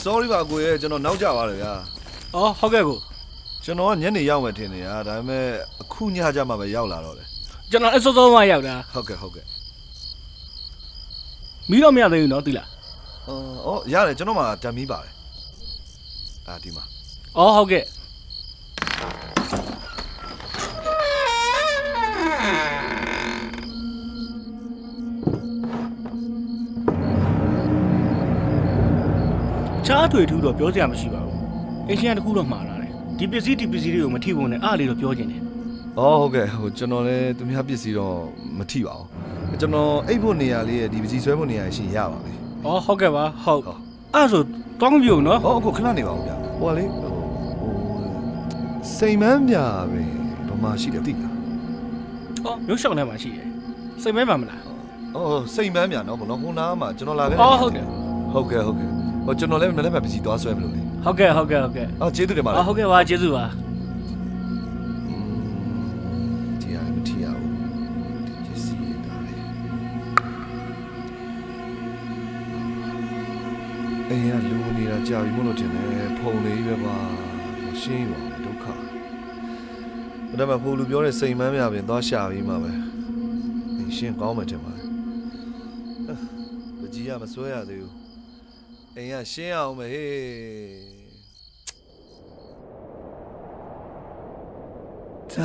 sorry ပါကိုရဲ့ကျွန်တော်နောက်ကျပါတယ်ဗျာအော်ဟုတ်ကဲ့ကိုကျွန်တော်ကညနေရောက်မယ်ထင်နေတာဒါပေမဲ့အခုညကြမှာပဲရောက်လာတော့တယ်ကျွန်တော်အစောစောမှရောက်တာဟုတ်ကဲ့မီးတော့မရသေးဘူးနော်သိလားအော်ရတယ်ကျွန်တော်မှတမ်းမီးပါတယ်ဒီမှာအော်ဟုတ်ကဲ့ချားထွေထူးတော့ပြောစရာမရှိပါဘူးအရှင်ကတခုတော့မှားလာတယ်ဒီပစ္စည်းတွေကိုမထိဖို့နဲ့အားလေးတော့ပြောချင်တယ်ဟုတ်ကဲ့ကျွန်တော်လည်းသူများပစ္စည်းတော့မထိပါဘူးကျွန်တော်အိတ်ဖို့နေရာလေးရဲ့ဒီပစ္စည်းဆွဲဖို့နေရာရှင်ရပါပြီဟုတ်ကဲ့ပါဟုတ်အဲ့ဆိုတောင်းပြုံနော်အခုခဏနေပါဦးဗျာဟိုကလေစိန်မန်းပြပဲဘာမှရှိတယ်သိလားရုပ်ရှောင်းထဲမှာရှိတယ်စိန်မဲပါမလားစိန်မန်းပြနော်ဘလို့ခုနားမှာကျွန်တော်လာခဲ့ဟုတ်ကဲ့ကျွန်တော်လည်းမနေ့ကပစ္စည်းသွားဆွဲမလို့လေဟုတ်ကဲ့ကျေးဇူးတင်ပါလားဟုတ်ကဲ့ပါကျေးဇူးပါဒီရမထီရဘူးဒီပစ္စည်းတာလေအေးရလူနေတာကြာပြီမလို့တင်တယ်ဖုံလေးပဲပါရှင်းပါဒုက္ခဒါပေမဲ့ဟိုလူပြောတဲ့စိန်မန်းမြပြင်သွားရှာပြီးမှပဲရှင်းကောင်းမှတင်ပါပကြီးကမစွဲရသေးဘူးအိမ်ကရှင်းအောင်ပဲဟေးချ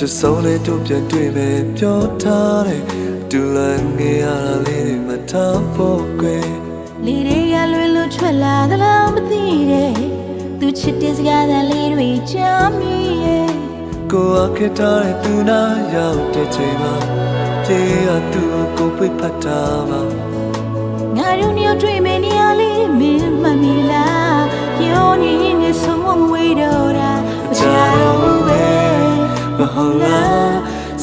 စ်ဆုံးလေးတို့ပြန်တွေ့မယ်ပြောထားတယ်ဒူလန်ငယ်ရတာလေးတွေမထားဖို့ကွယ်လေတွေကလွင်လို့ထွက်လာသလားမသိတဲ့သူချစ်တဲ့စကားသံလေးတွေကြားမိရဲ့ကိုယ်အခက်ထားတဲ့သူနာရောက်တဲ့ချိန်မှာပြေးရသူကိုပြတ်ဖတ်တာမှာငါတို့ညတွေ့မယ်နေရာလေးမင်းမမီလားပြောနေရင်ငါဆုံးမဝေးတော့တာမချတော့ဘူးပဲမဟုတ်လား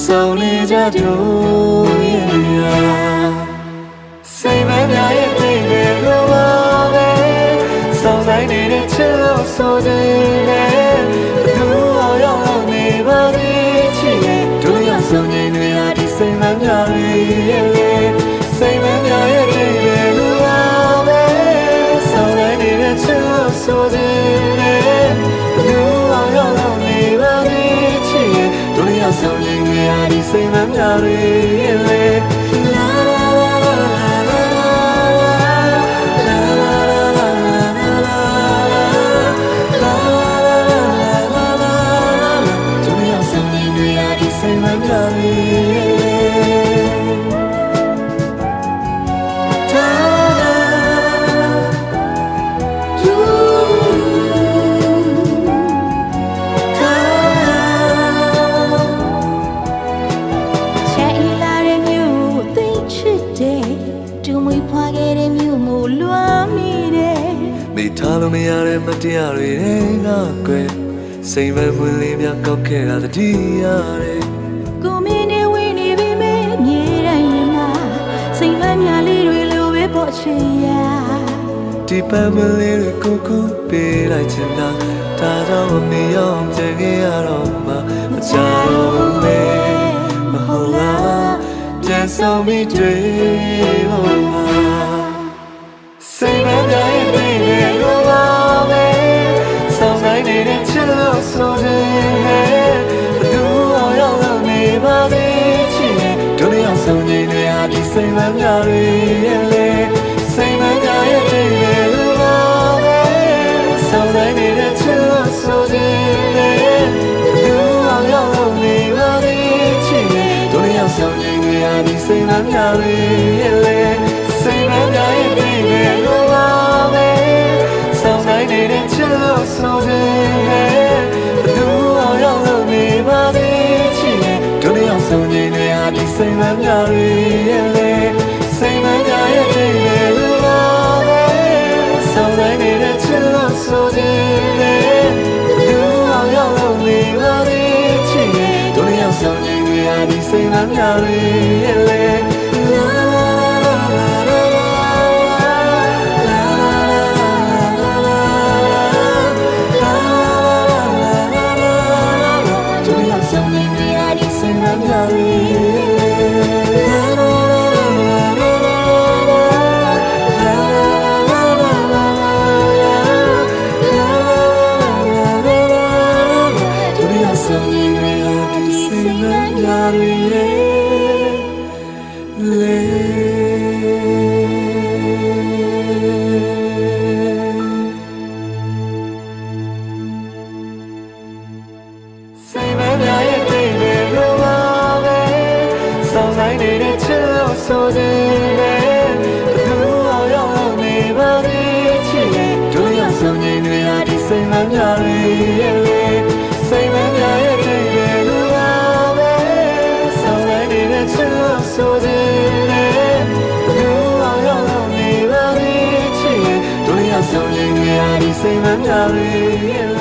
ဆုံးနေကြတို့ရဲ့စိတ်မများရဲ့တိတ်တွေလိုပါပဲစောင်းဆိုင်နေတဲ့ချစ်လို့ဆိုတယ်သူအောင်ရောက်နေပါသေးချစ်ရဲ့တို့ရဆုံးနေနေရဒီစိတ်မများရဲ့စိတ်မများရဲ့တိတ်တွေလိုပါပဲစောင်းဆိုင်နေတဲ့ချစ်လို့ဆိုတယ်သူအောင်ရောက်နေပါသေးချစ်ရဲ့တို့ရဆုံးနေနေရဒီစိတ်မများရဲ့ထားလို့မရတဲ့မတရားတွေငါကွယ်စိတ်မမွေးလေးများကောက်ခဲ့တာတတိရတယ်ကိုမင်းနေဝင်းနေပြီမဲမြေတိုင်းရင်မှာစိတ်မများလေးတွေလိုပဲပေါ်ချင်ရဒီပန်းမလေးတွေကိုကူပေးလိုက်ချင်တာဒါကြောင့်မရောက်ကြခဲ့ရတော့မှမချတော့ပဲမဟုတ်လားပြန်ဆောင်မိတွေ့ဖို့စိတ်မများရဲ့နေတဲ့ချစ်လို့ဆိုတယ်ဘသူအောင်ရောက်နေပါသေးချစ်တို့လည်းအောင်ဆုံးနေနေဟာဒီစိတ်မများရဲ့လေစိတ်မများရဲ့တိတ်တွေလိုပါပဲစောင်းဆိုင်နေတဲ့ချစ်လို့ဆိုတယ်ဘသူအောင်ရောက်နေပါသေးချစ်တို့လည်းအောင်ဆုံးနေနေဟာဒီစိတ်မများရဲ့လေစိတ်မများရဲ့တိတ်တွေလိုပါပဲစောင်းဆိုင်နေတဲ့ချစ်လို့ဆိုတယ်စိတ်မများရဲ့လေစိတ်မများရဲ့တိတ်တွေလိုပါပဲစောင်းဆိုင်နေတဲ့ချစ်လို့ဆိုတယ်သူအောင်ရောက်နေပါသေးချစ်တို့လည်းရောက်ဆောင်နေရဒီစိတ်မများရဲ့လေ စိတ်မများရဲ့စိတ်မများရဲ့တဲ့လူပါပဲဆောင်လိုက်နေတဲ့ချစ်လို့ဆိုတဲ့လူအောင်ရောက်နေပါလေချစ်တို့ရဆောင်နေရဒီစိတ်မများရဲ့